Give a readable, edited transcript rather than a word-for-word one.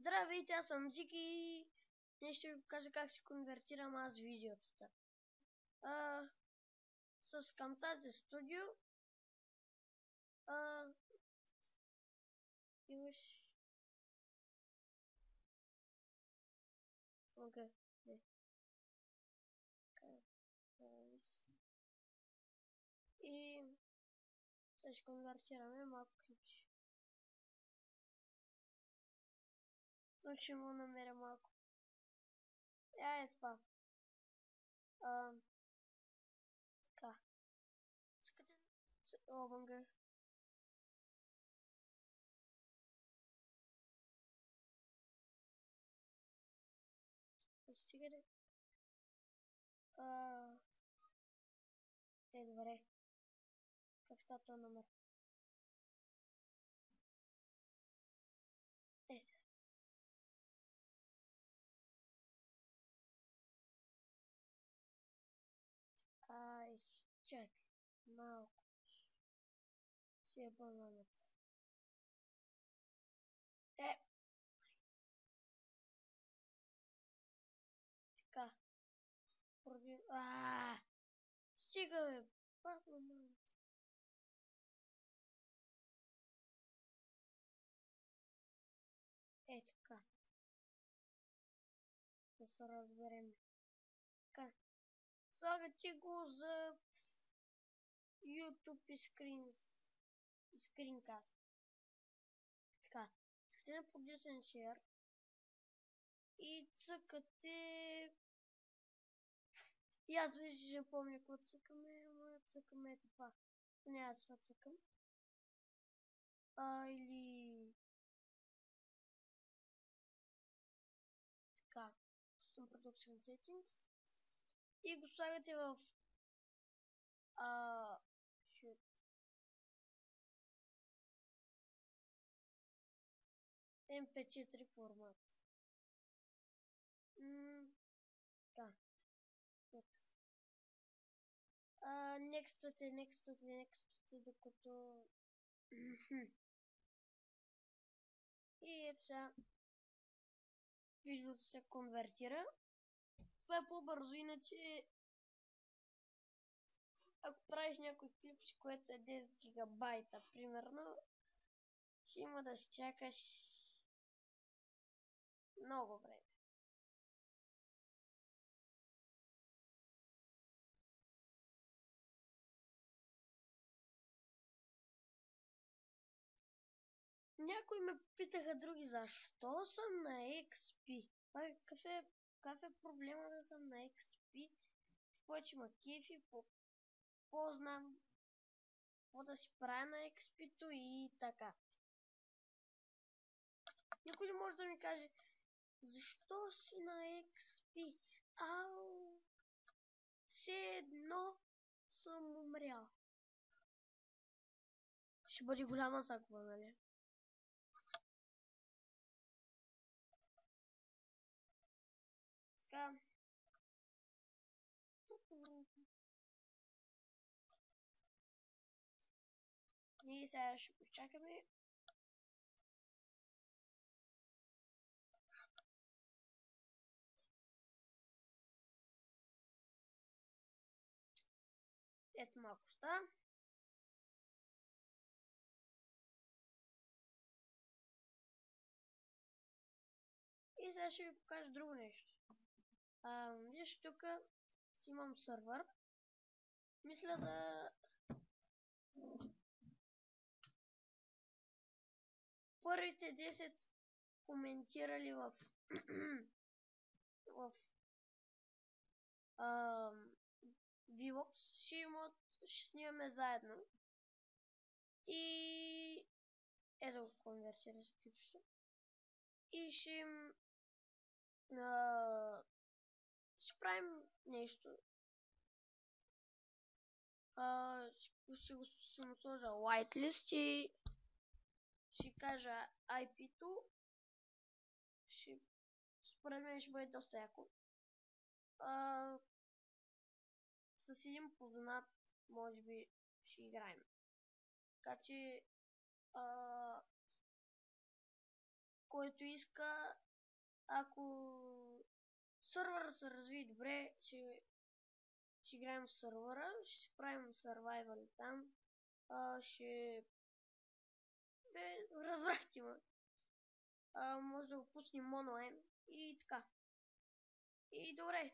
Здравейте, аз съм Зики и днес ще ви покажа как си конвертирам аз видеотата. С Camtasia Studio имаш... Окей, не. И сега ще конвертираме малко клипче. Но ще му намеря малко. Е това. Така. Искате... О, мънга. Стигате. Добре. Как става този номер? Ето. Чакай. Малко. Ще е по-намец. Така. Стига, бе. Пак намалец. Така. Да се разберем. Така. Слагате го за YouTube и скринкаст. Така. Искате на Produce and Share и цъкате... И аз вече не помня какво цъкаме, ама цъкаме това. Не, аз това цъкам. Или... Така. Custom Production Settings. И го слагате в... MP4 формат. Така. Некстате, докато... И ето сега видеото се конвертира. Това е по-бързо, иначе ако правиш някой клипче, което е 10 гигабайта, примерно, ще има да си чакаш много време. Някои ме питаха други, защо съм на XP? Какъв е проблема да съм на XP? Повече ма кефи, по-знам какво да си правя на XP-то и така. Никой не може да ми каже, защо си на XP? Все едно съм умрял. Ще бъде голяма загуба, нали? Така. И сега ще го чакаме. Ето малко става. И сега ще ви покажа друго нещо. Виж, тук си имам сървър. Мисля да... Първите 10 коментирали в... Vlogs ще снимаме заедно. И... Ето го конвертира за клипчето. И ще им... ще правим нещо. Ще му сложа whitelist и ще кажа IP-то. Според мен ще бъде доста яко. С един познат, може би, ще играем. Така че който иска. Ако сървъра се развие добре, ще играем в сървъра, ще си правим survival там. Ще... Бе, разбрахте ме. Може да го пуснем онлайн и така. И добре,